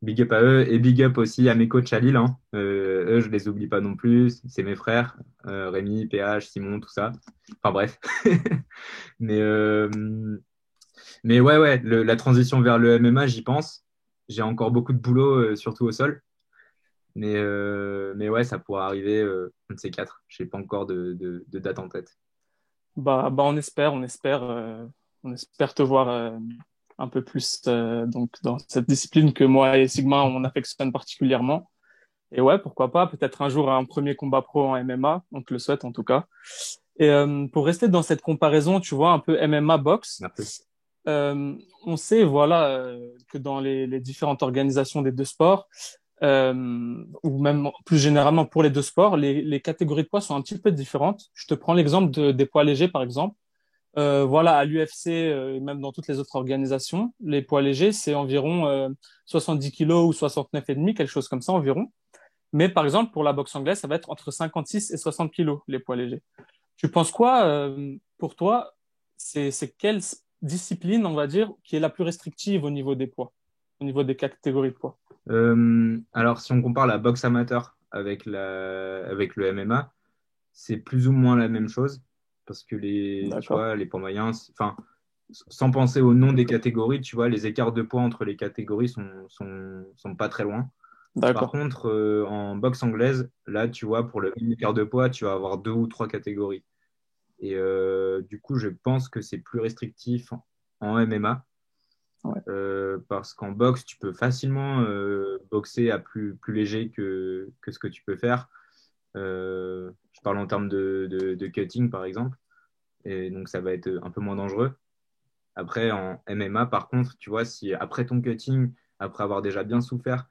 Big up à eux et big up aussi à mes coachs à Lille, hein. Eux, je les oublie pas non plus. C'est mes frères, Rémi, PH, Simon, tout ça. Enfin bref. Mais, euh, mais ouais, ouais, la transition vers le MMA, j'y pense. J'ai encore beaucoup de boulot, surtout au sol. Mais ouais, ça pourra arriver, un de ces quatre. Je n'ai pas encore de date en tête. Bah, on espère te voir un peu plus donc dans cette discipline que moi et Sigma on affectionne particulièrement. Et ouais, pourquoi pas, peut-être un jour un premier combat pro en MMA, on te le souhaite en tout cas. Et pour rester dans cette comparaison, tu vois, un peu MMA boxe, Merci. on sait, voilà, que dans les différentes organisations des deux sports, ou même plus généralement pour les deux sports, les catégories de poids sont un petit peu différentes. Je te prends l'exemple des poids légers, par exemple. Voilà, à l'UFC et même dans toutes les autres organisations, les poids légers, c'est environ 70 kilos ou 69,5, quelque chose comme ça environ. Mais par exemple, pour la boxe anglaise, ça va être entre 56 et 60 kilos, les poids légers. Tu penses quoi, pour toi, c'est quelle discipline, on va dire, qui est la plus restrictive au niveau des poids, au niveau des catégories de poids? Alors, si on compare la boxe amateur avec le MMA, c'est plus ou moins la même chose parce que tu D'accord, vois, les poids moyens, enfin, sans penser au nom des catégories, tu vois, les écarts de poids entre les catégories sont pas très loin. Par d'accord. contre, en boxe anglaise, là, tu vois, pour le même écart de poids, tu vas avoir deux ou trois catégories. Et du coup, je pense que c'est plus restrictif en MMA Ouais. parce qu'en boxe, tu peux facilement boxer à plus léger que ce que tu peux faire. Je parle en termes de cutting, par exemple. Et donc, ça va être un peu moins dangereux. Après, en MMA, par contre, tu vois, si après ton cutting, après avoir déjà bien souffert,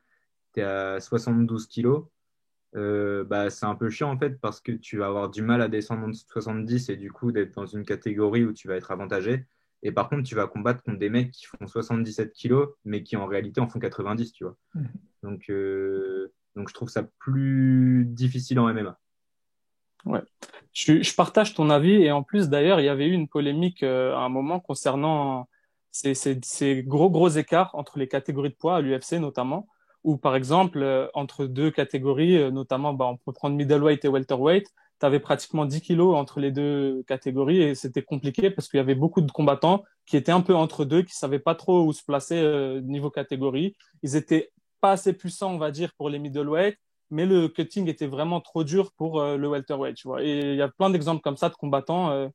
tu es à 72 kilos, bah, c'est un peu chiant en fait parce que tu vas avoir du mal à descendre en dessous de 70 et du coup d'être dans une catégorie où tu vas être avantagé. Et par contre, tu vas combattre contre des mecs qui font 77 kilos mais qui en réalité en font 90, tu vois. Donc je trouve ça plus difficile en MMA. Ouais. Je partage ton avis et en plus d'ailleurs il y avait eu une polémique à un moment concernant ces gros écarts entre les catégories de poids à l'UFC notamment où par exemple entre deux catégories notamment bah, on peut prendre middleweight et welterweight tu avais pratiquement 10 kilos entre les deux catégories et c'était compliqué parce qu'il y avait beaucoup de combattants qui étaient un peu entre deux qui savaient pas trop où se placer niveau catégorie ils étaient pas assez puissants on va dire pour les middleweight mais le cutting était vraiment trop dur pour le welterweight, tu vois. Et il y a plein d'exemples comme ça de combattants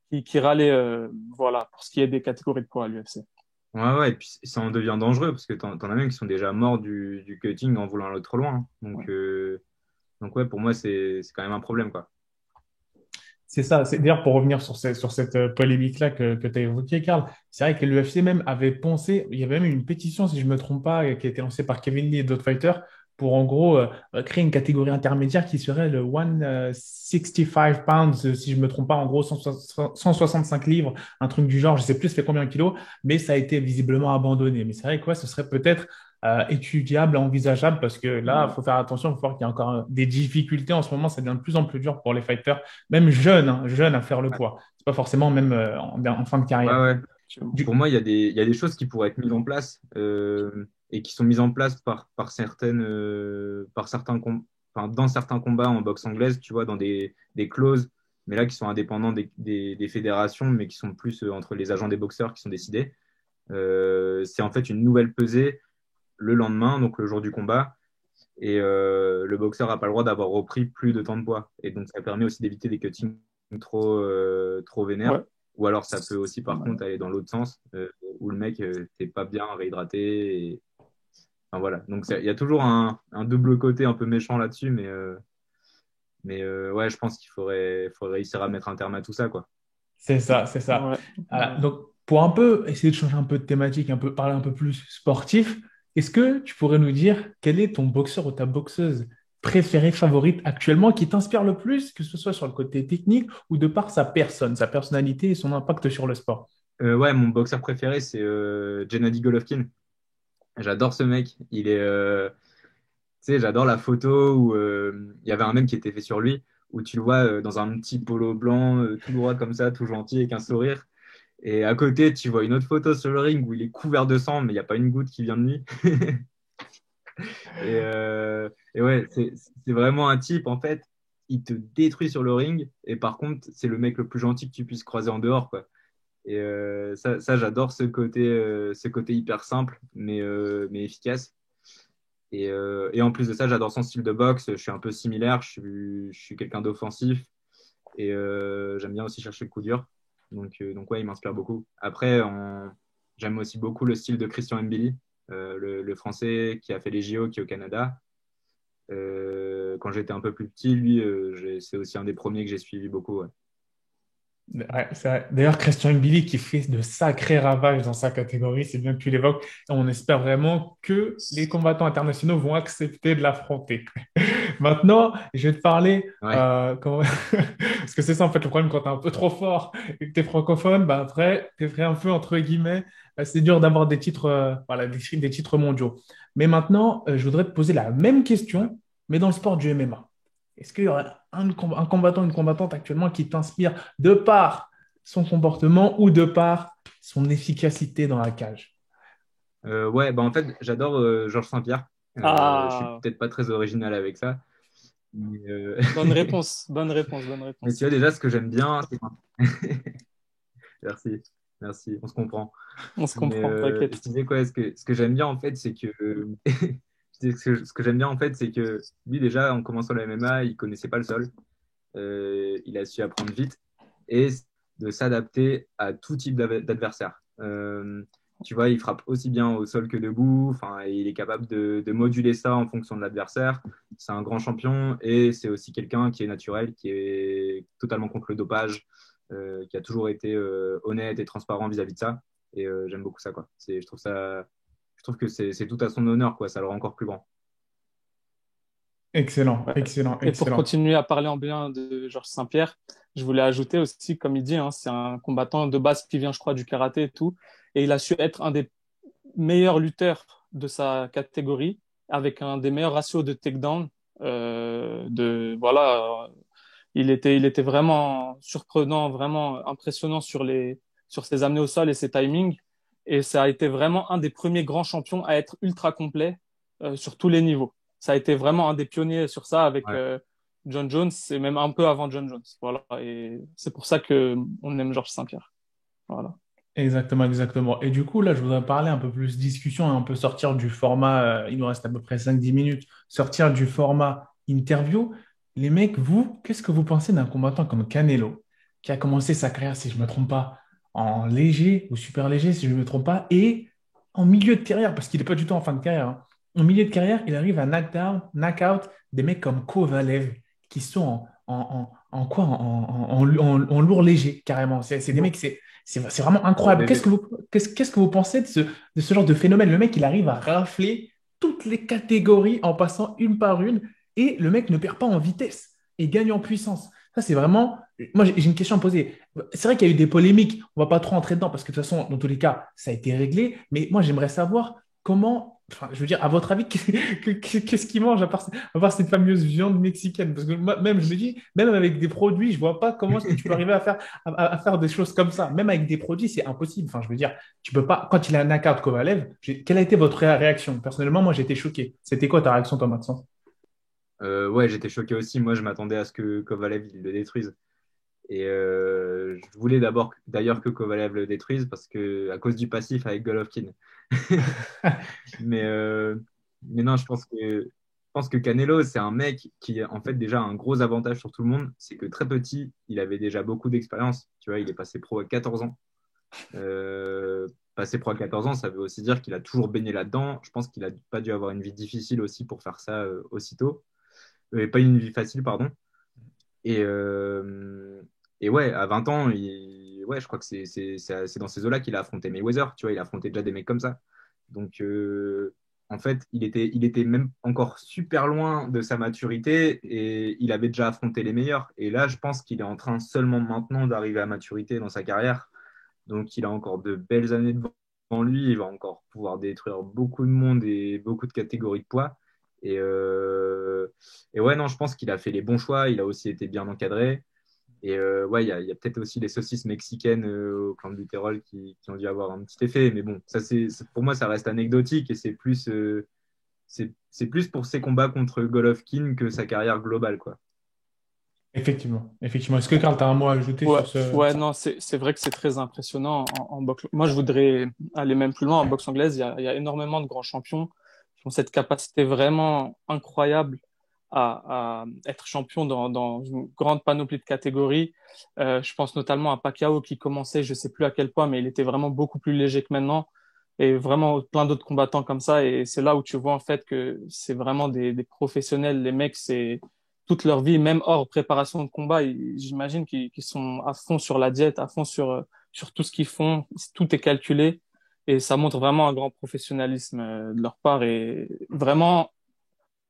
qui râlaient, voilà, pour ce qui est des catégories de poids à l'UFC. Ouais, ouais, et puis ça en devient dangereux parce que t'en as même qui sont déjà morts du cutting en voulant aller trop loin, hein. Ouais. Donc ouais, pour moi, c'est quand même un problème, quoi. C'est ça. D'ailleurs, pour revenir sur cette polémique-là que tu as évoquée, Karl, c'est vrai que l'UFC même avait pensé, il y avait même une pétition, si je ne me trompe pas, qui a été lancée par Kevin Lee et d'autres fighters pour en gros créer une catégorie intermédiaire qui serait le 165 pounds, si je ne me trompe pas, en gros 165 livres, un truc du genre, je ne sais plus ça fait combien de kilos, mais ça a été visiblement abandonné. Mais c'est vrai que ouais, ce serait peut-être étudiable, envisageable, parce que là, il Ouais. faut faire attention, il faut voir qu'il y a encore des difficultés en ce moment, ça devient de plus en plus dur pour les fighters même jeune, hein, jeune à faire le Ouais, poids. C'est pas forcément même en fin de ouais, carrière. ouais. Effectivement. Pour moi, il y a des choses qui pourraient être mises en place et qui sont mises en place par enfin, dans certains combats en boxe anglaise, tu vois, dans des clauses, mais là qui sont indépendants des fédérations, mais qui sont plus entre les agents des boxeurs qui sont décidés. C'est en fait une nouvelle pesée le lendemain, donc le jour du combat, et le boxeur n'a pas le droit d'avoir repris plus de temps de poids. Et donc ça permet aussi d'éviter des cuttings trop vénères. Ouais. Ou alors ça peut aussi par Ouais. contre aller dans l'autre sens, où le mec t'es pas bien réhydraté. Enfin, voilà. Donc il y a toujours un double côté un peu méchant là-dessus, mais ouais, je pense faut réussir à mettre un terme à tout ça, quoi. C'est ça, c'est ça. Ouais. Ouais. Donc, pour un peu essayer de changer un peu de thématique, un peu parler un peu plus sportif, est-ce que tu pourrais nous dire quel est ton boxeur ou ta boxeuse préférée, favorite actuellement, qui t'inspire le plus, que ce soit sur le côté technique ou de par sa personne, sa personnalité et son impact sur le sport? Ouais, mon boxeur préféré, c'est Gennady Golovkin. J'adore ce mec. Tu sais, j'adore la photo où il y avait un mème qui était fait sur lui, où tu le vois dans un petit polo blanc, tout droit comme ça, tout gentil, avec un sourire. Et à côté, tu vois une autre photo sur le ring où il est couvert de sang, mais il n'y a pas une goutte qui vient de lui. Et ouais, c'est vraiment un type, en fait, il te détruit sur le ring. Et par contre, c'est le mec le plus gentil que tu puisses croiser en dehors, quoi. Et ça j'adore ce côté hyper simple, mais efficace. Et en plus de ça, j'adore son style de boxe. Je suis un peu similaire. Je suis quelqu'un d'offensif et j'aime bien aussi chercher le coup dur. Donc ouais, il m'inspire beaucoup. Après, j'aime aussi beaucoup le style de Christian Mbili, le Français qui a fait les JO, qui est au Canada. Quand j'étais un peu plus petit, lui, c'est aussi un des premiers que j'ai suivi beaucoup. Ouais. Ouais, c'est vrai. D'ailleurs, Christian Billy qui fait de sacrés ravages dans sa catégorie, c'est bien que tu l'évoques. Et on espère vraiment que les combattants internationaux vont accepter de l'affronter. Maintenant, je vais te parler, Ouais. parce que c'est ça en fait le problème quand tu es un peu trop fort et que tu es francophone, bah après, tu es un peu entre guillemets, c'est dur d'avoir des titres, voilà, des titres mondiaux. Mais maintenant, je voudrais te poser la même question, mais dans le sport du MMA. Est-ce qu'il y aurait un combattant, une combattante actuellement qui t'inspire de par son comportement ou de par son efficacité dans la cage? Ouais, bah en fait, j'adore Georges Saint-Pierre. Je suis Ah, peut-être pas très original avec ça. Mais, bonne réponse, bonne réponse, bonne mais tu réponse. vois, déjà, ce que j'aime bien, c'est... Merci, merci, on se comprend. On se Mais comprend, je t'inquiète. disais quoi, ce que j'aime bien en fait, c'est que je disais ce que j'aime bien en fait, c'est que lui déjà, en commençant le MMA, il connaissait pas le sol. Il a su apprendre vite et de s'adapter à tout type d'adversaire. Tu vois, il frappe aussi bien au sol que debout. Enfin, il est capable de moduler ça en fonction de l'adversaire. C'est un grand champion et c'est aussi quelqu'un qui est naturel, qui est totalement contre le dopage, qui a toujours été honnête et transparent vis-à-vis de ça. Et j'aime beaucoup ça, quoi. Je trouve que c'est tout à son honneur, quoi. Ça le rend encore plus grand. Excellent, Ouais. excellent, Et pour excellent. continuer à parler en bien de Georges Saint-Pierre, je voulais ajouter aussi, comme il dit, hein, c'est un combattant de base qui vient, je crois, du karaté et tout. Et il a su être un des meilleur lutteur de sa catégorie, avec un des meilleurs ratios de takedown. Voilà, il était vraiment surprenant, vraiment impressionnant sur ses amenés au sol et ses timings. Et ça a été vraiment un des premiers grands champions à être ultra complet sur tous les niveaux. Ça a été vraiment un des pionniers sur ça avec Ouais. John Jones et même un peu avant John Jones. Voilà, et c'est pour ça que on aime Georges Saint-Pierre. Voilà. Exactement, exactement. Et du coup, là, je voudrais parler un peu plus discussion et un peu sortir du format, il nous reste à peu près 5 10 minutes, sortir du format interview. Les mecs, vous, qu'est-ce que vous pensez d'un combattant comme Canelo, qui a commencé sa carrière, si je ne me trompe pas, en léger ou super léger, si je ne me trompe pas, et en milieu de carrière, parce qu'il n'est pas du tout en fin de carrière, hein. En milieu de carrière, il arrive à knock out des mecs comme Kovalev, qui sont en quoi? En lourd léger, carrément. C'est des mecs, c'est vraiment incroyable. Mais, Qu'est-ce que vous pensez de ce genre de phénomène? Le mec, il arrive à rafler toutes les catégories en passant une par une et le mec ne perd pas en vitesse et gagne en puissance. Ça, c'est vraiment. Moi, j'ai une question à poser. C'est vrai qu'il y a eu des polémiques. On va pas trop entrer dedans parce que de toute façon, dans tous les cas, ça a été réglé. Mais moi, j'aimerais savoir comment. Enfin, je veux dire, à votre avis, qu'est-ce qu'il mange à part cette fameuse viande mexicaine? Parce que moi, même, je me dis, même avec des produits, je vois pas comment est-ce que tu peux arriver à faire des choses comme ça. Même avec des produits, c'est impossible. Enfin, je veux dire, tu peux pas. Quand il a un knockout Kovalev, quelle a été votre réaction? Personnellement, moi, j'ai été choqué. C'était quoi ta réaction, toi, Maxence? ouais, j'étais choqué aussi. Moi, je m'attendais à ce que Kovalev il le détruise. Et je voulais d'ailleurs que Kovalev le détruise parce que à cause du passif avec Golovkin. Mais, mais non, je pense que Canelo, c'est un mec qui en fait déjà a un gros avantage sur tout le monde. C'est que très petit, il avait déjà beaucoup d'expérience. Tu vois, il est passé pro à 14 ans. Passer pro à 14 ans, ça veut aussi dire qu'il a toujours baigné là-dedans. Je pense qu'il a pas dû avoir une vie difficile aussi pour faire ça aussitôt. Pas une vie facile, pardon. Et, ouais, à 20 ans, ouais, je crois que c'est dans ces eaux-là qu'il a affronté Mayweather. Tu vois, il a affronté déjà des mecs comme ça. Donc, en fait, il était même encore super loin de sa maturité et il avait déjà affronté les meilleurs. Et là, je pense qu'il est en train seulement maintenant d'arriver à maturité dans sa carrière. Donc, il a encore de belles années devant lui. Il va encore pouvoir détruire beaucoup de monde et beaucoup de catégories de poids. Et, et ouais, non, je pense qu'il a fait les bons choix. Il a aussi été bien encadré. Et ouais, il y a peut-être aussi les saucisses mexicaines au camp de Lutérol qui ont dû avoir un petit effet. Mais bon, pour moi, ça reste anecdotique et c'est plus pour ses combats contre Golovkin que sa carrière globale, quoi. Effectivement, effectivement. Est-ce que Karl, tu as un mot à ajouter Ouais, sur ce... ouais, non, c'est vrai que c'est très impressionnant en boxe. Moi, je voudrais aller même plus loin. En boxe anglaise, il y a énormément de grands champions qui ont cette capacité vraiment incroyable à être champion dans une grande panoplie de catégories. Je pense notamment à Pacquiao qui commençait, je sais plus à quel point, mais il était vraiment beaucoup plus léger que maintenant. et vraiment plein d'autres combattants comme ça. Et c'est là où tu vois en fait que c'est vraiment des professionnels. Les mecs, c'est toute leur vie, même hors préparation de combat, j'imagine qu'ils sont à fond sur la diète, à fond sur tout ce qu'ils font. Tout est calculé et ça montre vraiment un grand professionnalisme de leur part. Et vraiment,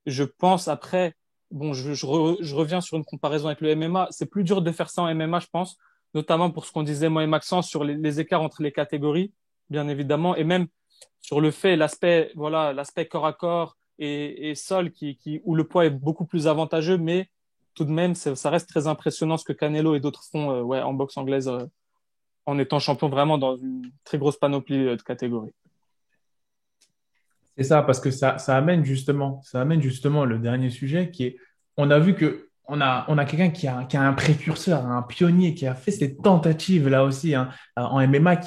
je pense après, bon, je reviens sur une comparaison avec le MMA. C'est plus dur de faire ça en MMA, je pense, notamment pour ce qu'on disait moi et Maxence sur les écarts entre les catégories, bien évidemment, et même sur le fait, l'aspect, voilà, l'aspect corps à corps et sol où le poids est beaucoup plus avantageux, mais tout de même, ça reste très impressionnant ce que Canelo et d'autres font, ouais, en boxe anglaise, en étant champion vraiment dans une très grosse panoplie de catégories. C'est ça, parce que ça amène justement le dernier sujet qui est, on a vu que on a quelqu'un qui a un précurseur, un pionnier qui a fait cette tentative là aussi hein, en MMA,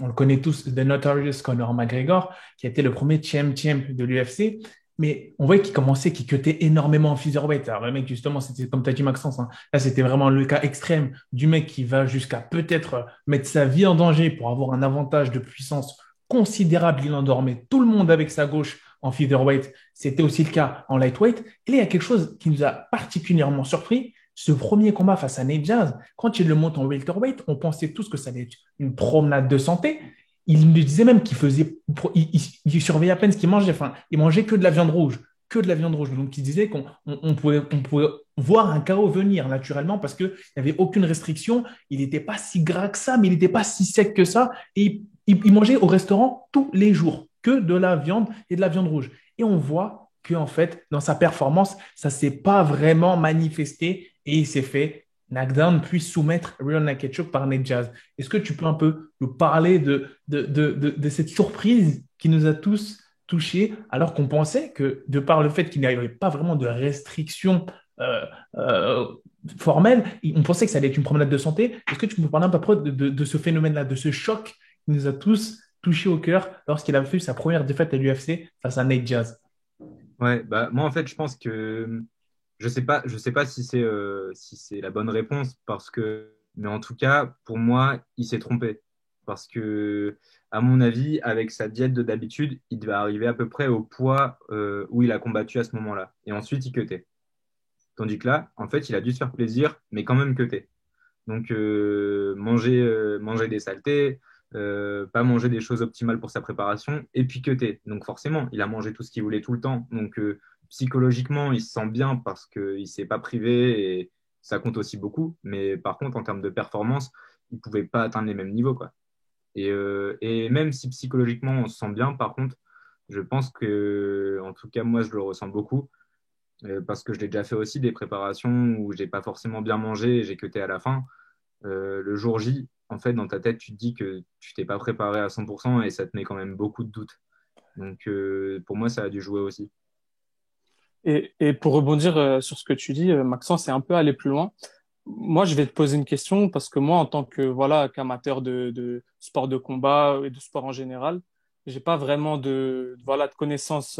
on le connaît tous, The Notorious Conor McGregor, qui a été le premier champ de l'UFC. Mais on voyait qu'il cutait énormément en featherweight. Alors, le mec, justement, c'était comme tu as dit, Maxence, hein, là, c'était vraiment le cas extrême du mec qui va jusqu'à peut-être mettre sa vie en danger pour avoir un avantage de puissance considérable. Il endormait tout le monde avec sa gauche en featherweight. C'était aussi le cas en lightweight. Et là, il y a quelque chose qui nous a particulièrement surpris. Ce premier combat face à Nate Diaz, quand il le monte en welterweight, on pensait tous que ça allait être une promenade de santé. Il me disait même il surveillait à peine ce qu'il mangeait. Enfin, il mangeait que de la viande rouge, que de la viande rouge. Donc, il disait on pouvait voir un chaos venir naturellement parce qu'il n'y avait aucune restriction. Il n'était pas si gras que ça, mais il n'était pas si sec que ça. Et il mangeait au restaurant tous les jours que de la viande et de la viande rouge. Et on voit qu'en fait, dans sa performance, ça ne s'est pas vraiment manifesté et il s'est fait knockdown puis soumettre Real Naked par Nate Diaz. Est-ce que tu peux un peu nous parler de cette surprise qui nous a tous touchés alors qu'on pensait que de par le fait qu'il n'y avait pas vraiment de restrictions euh, euh, formelles, on pensait que ça allait être une promenade de santé. Est-ce que tu peux nous parler un peu de ce phénomène-là, de ce choc qui nous a tous touchés au cœur lorsqu'il a fait sa première défaite à l'UFC face à Nate Diaz? Ouais, bah moi en fait je pense que je sais pas si c'est la bonne réponse parce que mais en tout cas pour moi il s'est trompé parce que à mon avis avec sa diète de d'habitude il devait arriver à peu près au poids où il a combattu à ce moment-là et ensuite il cutait. Tandis que là en fait il a dû se faire plaisir mais quand même cuter. Donc, manger des saletés, pas manger des choses optimales pour sa préparation, et puis cutter. Donc, forcément, il a mangé tout ce qu'il voulait tout le temps. Donc, psychologiquement, il se sent bien parce qu'il ne s'est pas privé et ça compte aussi beaucoup. Mais par contre, en termes de performance, il ne pouvait pas atteindre les mêmes niveaux, quoi. Et même si psychologiquement, on se sent bien, par contre, je pense que, en tout cas, moi, je le ressens beaucoup parce que je l'ai déjà fait aussi des préparations où j'ai pas forcément bien mangé et j'ai cuté à la fin. Le jour J, en fait, dans ta tête, tu te dis que tu t'es pas préparé à 100% et ça te met quand même beaucoup de doutes. Donc, pour moi, ça a dû jouer aussi. Et pour rebondir sur ce que tu dis, Maxence, c'est un peu aller plus loin. Moi, je vais te poser une question parce que moi, en tant que voilà qu'amateur de sport de combat et de sport en général, j'ai pas vraiment de connaissances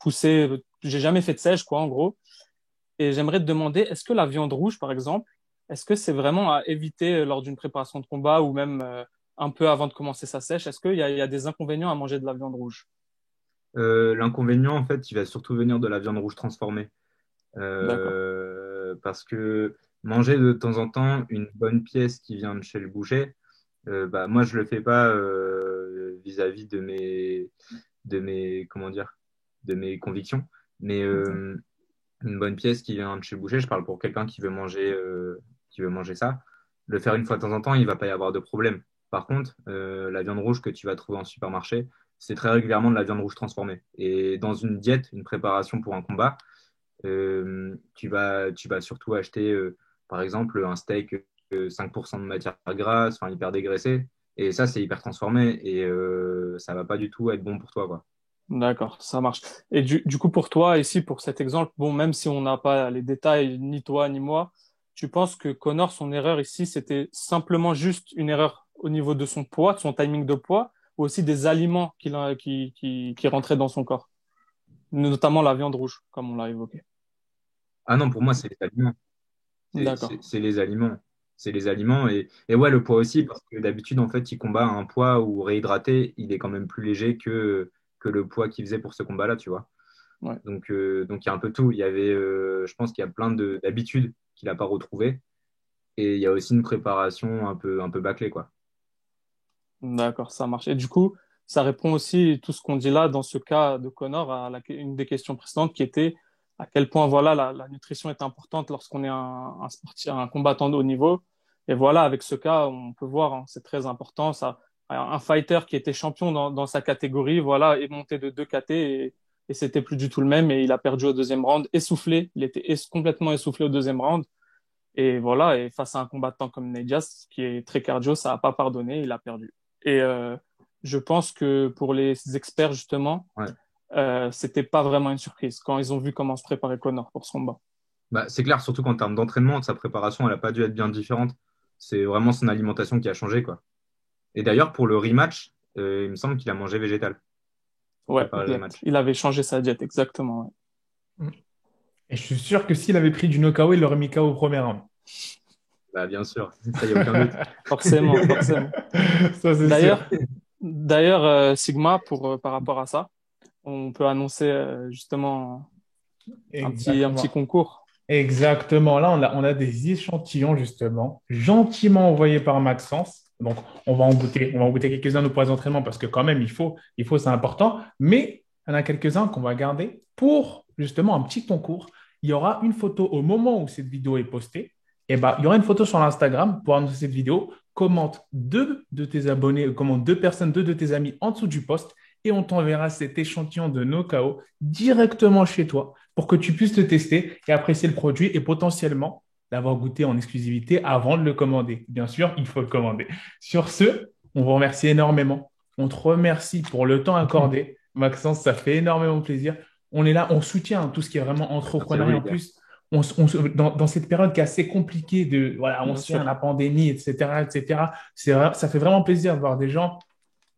poussées. J'ai jamais fait de sèche, quoi, en gros. Et j'aimerais te demander, est-ce que la viande rouge, par exemple, est-ce que c'est vraiment à éviter lors d'une préparation de combat ou même un peu avant de commencer sa sèche? Est-ce qu'il y a des inconvénients à manger de la viande rouge? L'inconvénient, en fait, il va surtout venir de la viande rouge transformée. D'accord. Parce que manger de temps en temps une bonne pièce qui vient de chez le boucher, bah, moi, je le fais pas vis-à-vis de mes, comment dire, de mes convictions. Mais une bonne pièce qui vient de chez le boucher, je parle pour quelqu'un qui veut manger ça. Le faire une fois de temps en temps, il va pas y avoir de problème. Par contre, la viande rouge que tu vas trouver en supermarché, c'est très régulièrement de la viande rouge transformée. Et dans une diète, une préparation pour un combat, tu vas surtout acheter, par exemple, un steak 5% de matière grasse, enfin hyper dégraissé. Et ça, c'est hyper transformé et ça va pas du tout être bon pour toi, quoi. D'accord, ça marche. Et du coup, pour toi, ici, pour cet exemple, bon, même si on n'a pas les détails, ni toi, ni moi, tu penses que Connor, son erreur ici, c'était simplement juste une erreur au niveau de son poids, de son timing de poids, ou aussi des aliments qui rentraient dans son corps, notamment la viande rouge, comme on l'a évoqué. Ah non, pour moi, c'est les aliments. D'accord. C'est les aliments. c'est les aliments. Et ouais, le poids aussi, parce que d'habitude, en fait, il combat à un poids où réhydraté, il est quand même plus léger que le poids qu'il faisait pour ce combat-là, tu vois. Ouais. Donc il y a un peu tout. Il y avait, je pense qu'il y a plein d'habitudes qu'il n'a pas retrouvées. Et il y a aussi une préparation un peu bâclée, quoi. D'accord, ça marche. Et du coup, ça répond aussi tout ce qu'on dit là dans ce cas de Connor à une des questions précédentes qui était à quel point voilà la nutrition est importante lorsqu'on est un sportif, un combattant de haut niveau. Et voilà, avec ce cas, on peut voir, hein, c'est très important. Ça, un fighter qui était champion dans sa catégorie, voilà, est monté de 2 KT et c'était plus du tout le même et il a perdu au deuxième round, essoufflé. Il était complètement essoufflé au deuxième round. Et voilà, et face à un combattant comme Nate Diaz, qui est très cardio, ça n'a pas pardonné, il a perdu. Et je pense que pour les experts, justement, Ouais. c'était pas vraiment une surprise quand ils ont vu comment se préparait Connor pour ce combat. Bah, c'est clair, surtout qu'en termes d'entraînement, sa préparation, elle n'a pas dû être bien différente. C'est vraiment son alimentation qui a changé, quoi. Et d'ailleurs, pour le rematch, il me semble qu'il a mangé végétal pour Ouais, préparer le exact. rematch. Il avait changé sa diète, exactement. Mm. Et je suis sûr que s'il avait pris du knockout, il l'aurait mis KO au premier round. Bah, bien sûr, ça, y a aucun doute. Ouais. Forcément, forcément. Ça, c'est sûr. D'ailleurs, Sigma, par rapport à ça, on peut annoncer justement un petit Exactement. concours. Exactement. Là, on a des échantillons, justement, gentiment envoyés par Maxence. Donc, on va en goûter quelques-uns de nos poids d'entraînement parce que quand même, c'est important. Mais il y en a quelques-uns qu'on va garder pour, justement, un petit concours. Il y aura une photo au moment où cette vidéo est postée. Et ben, il y aura une photo sur l'Instagram pour annoncer cette vidéo. Commente deux de tes abonnés, commente deux personnes, deux de tes amis en dessous du post et on t'enverra cet échantillon de nos KO directement chez toi pour que tu puisses le tester et apprécier le produit et potentiellement l'avoir goûté en exclusivité avant de le commander. Bien sûr, il faut le commander. Sur ce, on vous remercie énormément. On te remercie pour le temps accordé. Maxence, ça fait énormément plaisir. On est là, on soutient tout ce qui est vraiment Merci à vous, entrepreneuriat. les En gars. plus, dans cette période qui est assez compliquée voilà, on Bien sait, hein, sûr. la pandémie, etc., etc., ça fait vraiment plaisir de voir des gens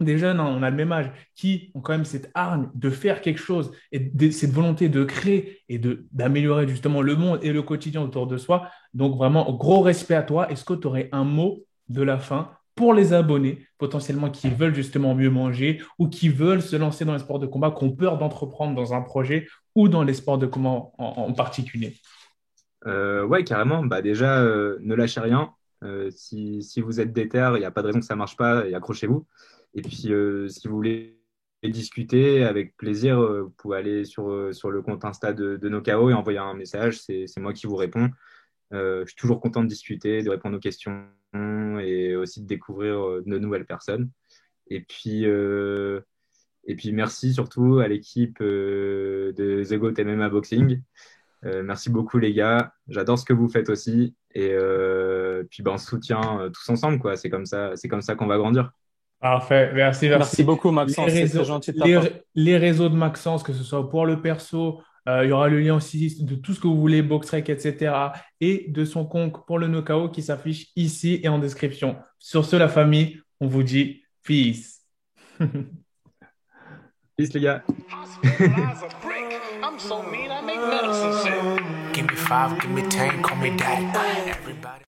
des jeunes, hein, on a le même âge, qui ont quand même cette hargne de faire quelque chose et cette volonté de créer et d'améliorer justement le monde et le quotidien autour de soi. Donc vraiment, gros respect à toi. Est-ce que tu aurais un mot de la fin pour les abonnés potentiellement qui veulent justement mieux manger ou qui veulent se lancer dans les sports de combat, qui ont peur d'entreprendre dans un projet ou dans les sports de combat en particulier? Ouais, carrément. Bah, déjà, ne lâchez rien. Si vous êtes déter, il n'y a pas de raison que ça ne marche pas et accrochez-vous. Et puis, si vous voulez discuter avec plaisir, vous pouvez aller sur le compte Insta de Nokao et envoyer un message. C'est moi qui vous réponds. Je suis toujours content de discuter, de répondre aux questions et aussi de découvrir de nouvelles personnes. Et puis, euh, et puis merci surtout à l'équipe de The Goat MMA Boxing. Merci beaucoup les gars, j'adore ce que vous faites aussi et puis ben, on se soutient tous ensemble quoi. C'est comme ça qu'on va grandir. Parfait, merci, Merci merci. beaucoup, Les Maxence. C'est très réseaux, gentil de ta les, part. les réseaux de Maxence, que ce soit pour le perso, il y aura le lien aussi de tout ce que vous voulez, BoxRec, etc. Et de son compte pour le knockout qui s'affiche ici et en description. Sur ce, la famille, on vous dit peace. Peace les gars. I'm so mean, I make medicine shit. Give me 5, give me 10, call me daddy. Everybody.